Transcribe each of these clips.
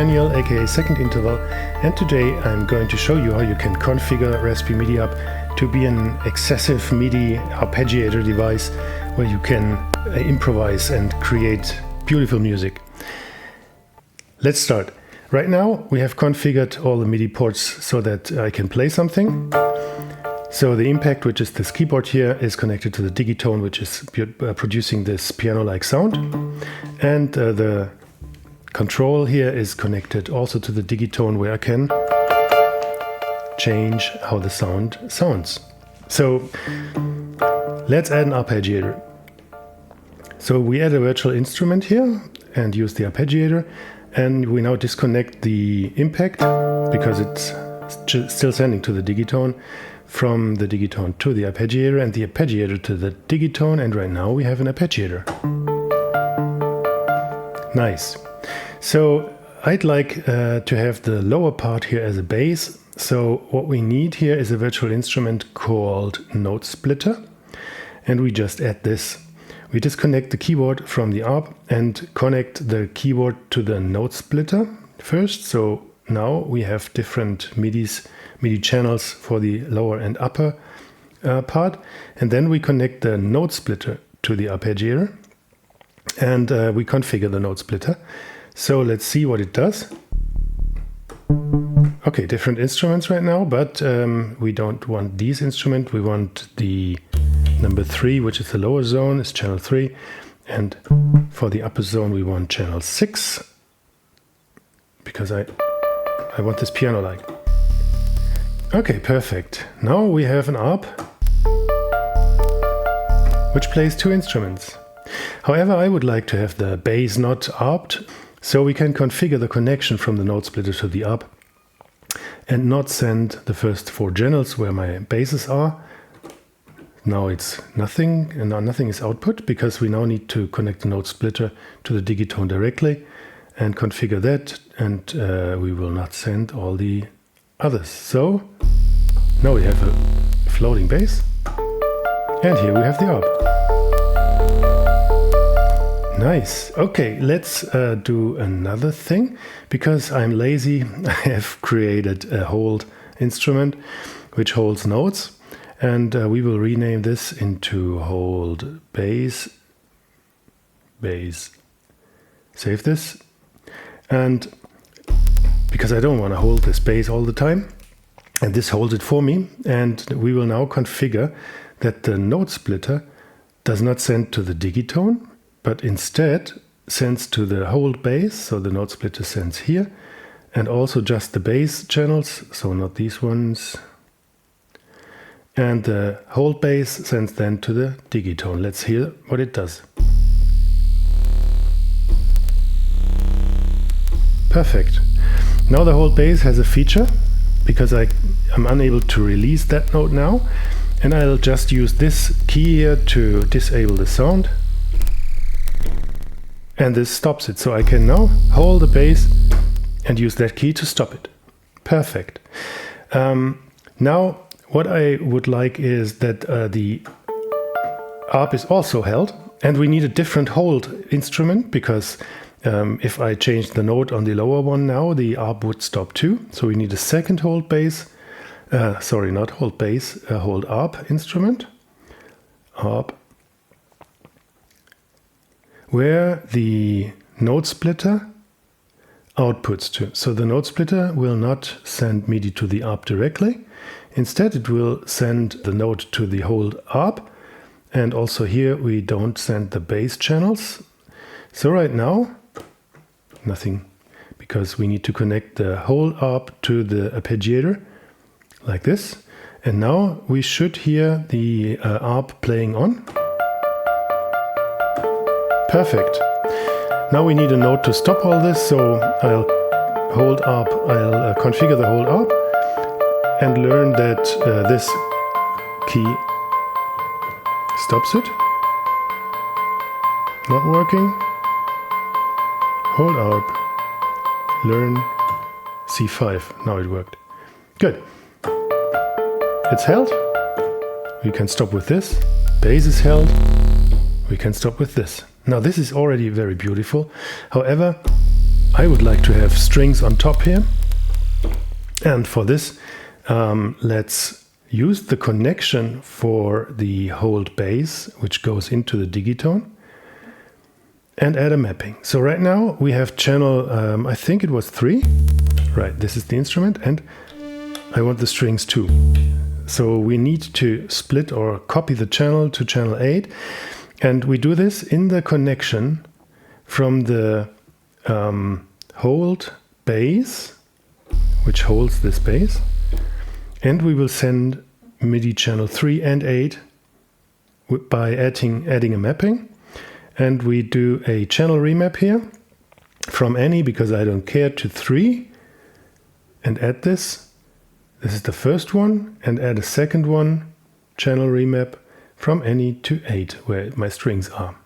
Daniel, aka Second Interval, and today I'm going to show you how you can configure RaspiMIDIHub to be an excessive MIDI arpeggiator device where you can improvise and create beautiful music. Let's start. Right now we have configured all the MIDI ports so that I can play something. So the impact, which is this keyboard here, is connected to the Digitone, which is producing this piano-like sound. And the control here is connected also to the Digitone, where I can change how the sound sounds. So let's add an arpeggiator. So we add a virtual instrument here and use the arpeggiator. And we now disconnect the impact because it's still sending to the Digitone, from the Digitone to the arpeggiator and the arpeggiator to the Digitone, and right now we have an arpeggiator. Nice. So I'd like to have the lower part here as a bass. So what we need here is a virtual instrument called Note Splitter, and we just add this. We disconnect the keyboard from the ARP and connect the keyboard to the Note Splitter first. So now we have different MIDI channels for the lower and upper part. And then we connect the Note Splitter to the arpeggiator and we configure the Note Splitter. So let's see what it does. Okay, different instruments right now, but we don't want these instruments. We want the number 3, which is the lower zone, is channel 3. And for the upper zone, we want channel 6. Because I want this piano-like. Okay, perfect. Now we have an ARP which plays 2 instruments. However, I would like to have the bass not ARPed, so we can configure the connection from the Note Splitter to the ARP and not send the first 4 channels where my basses are. Now it's nothing, and now nothing is output because we now need to connect the Note Splitter to the Digitone directly and configure that, and we will not send all the others. So now we have a floating bass, and here we have the ARP. Nice. Okay, let's do another thing. Because I'm lazy, I have created a hold instrument which holds notes, and we will rename this into hold bass. Save this. And because I don't want to hold this bass all the time, and this holds it for me, and we will now configure that the Note Splitter does not send to the Digitone, but instead sends to the hold bass. So the Note Splitter sends here, and also just the bass channels, so not these ones. And the hold bass sends then to the Digitone. Let's hear what it does. Perfect. Now the hold bass has a feature, because I'm unable to release that note now, and I'll just use this key here to disable the sound, and this stops it. So I can now hold the bass and use that key to stop it. Perfect. Now what I would like is that the ARP is also held, and we need a different hold instrument because if I change the note on the lower one now, the ARP would stop too. So we need a second hold bass, sorry, not hold bass, hold ARP instrument, ARP, where the Note Splitter outputs to. So the Note Splitter will not send MIDI to the ARP directly. Instead, it will send the note to the hold ARP. And also here we don't send the bass channels. So right now, nothing, because we need to connect the whole ARP to the arpeggiator, like this. And now we should hear the ARP playing on. Perfect. Now we need a note to stop all this, so I'll configure the whole ARP and learn that this key stops it. Not working. Hold ARP, learn C5. Now it worked. Good. It's held. We can stop with this. Bass is held. We can stop with this. Now this is already very beautiful. However, I would like to have strings on top here. And for this, let's use the connection for the hold bass, which goes into the Digitone, and add a mapping. So right now we have channel, I think it was 3. Right, this is the instrument, and I want the strings too. So we need to split or copy the channel to channel 8. And we do this in the connection from the hold bass, which holds this bass. And we will send MIDI channel 3 and 8 by adding a mapping. And we do a channel remap here from any, because I don't care, to 3. And add this. This is the first one. And add a second one, channel remap from any to 8, where my strings are.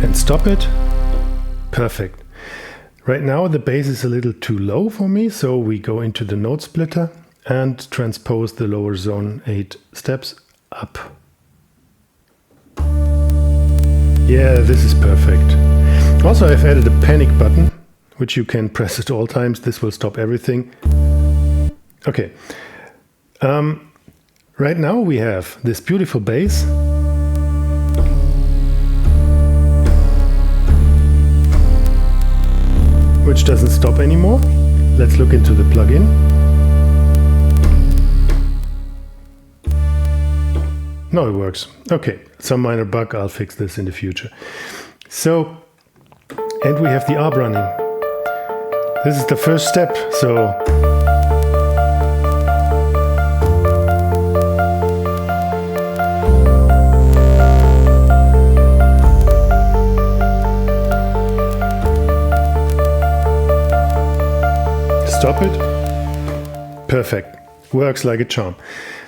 And stop it. Perfect. Right now the bass is a little too low for me, so we go into the note splitter and transpose the lower zone 8 steps up. Yeah, this is perfect. Also, I've added a panic button, which you can press at all times. This will stop everything. Okay. Right now we have this beautiful bass. Which doesn't stop anymore. Let's look into the plugin. No, it works. Okay, some minor bug. I'll fix this in the future. So, and we have the arp running. This is the first step. So, stop it. Perfect. Works like a charm.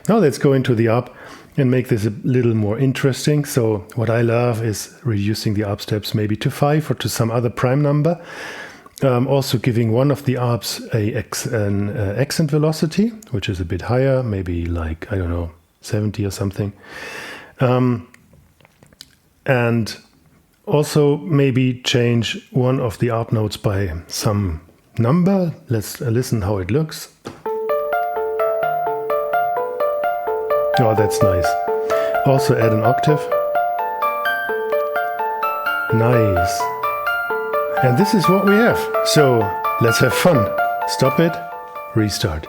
Now let's go into the arp and make this a little more interesting. So what I love is reducing the arp steps maybe to 5 or to some other prime number. Also giving one of the arps an accent velocity, which is a bit higher, maybe like, I don't know, 70 or something. And also maybe change one of the arp notes by some number. Let's listen how it looks. Oh, that's nice. Also add an octave. Nice. And this is what we have. So let's have fun. Stop it. Restart.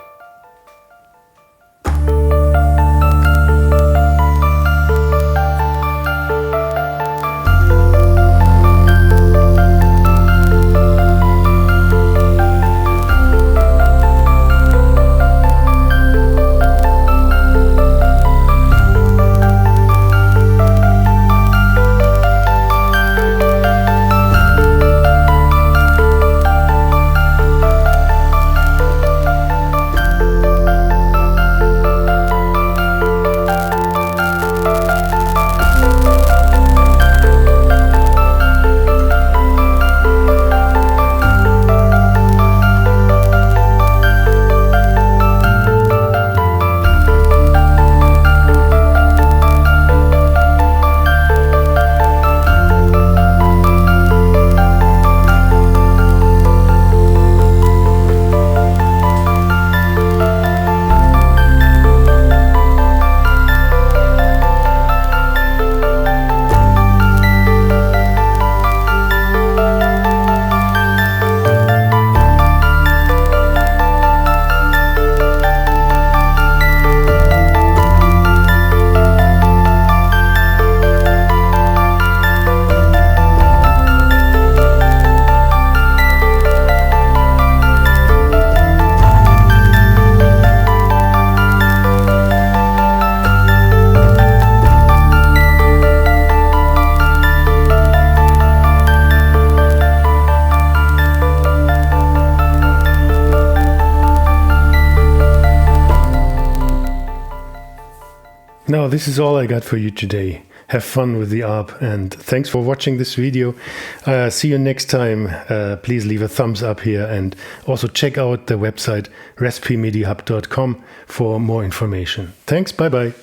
Now this is all I got for you today. Have fun with the ARP and thanks for watching this video. See you next time. Please leave a thumbs up here and also check out the website RaspiMIDIHub.com for more information. Thanks, bye bye.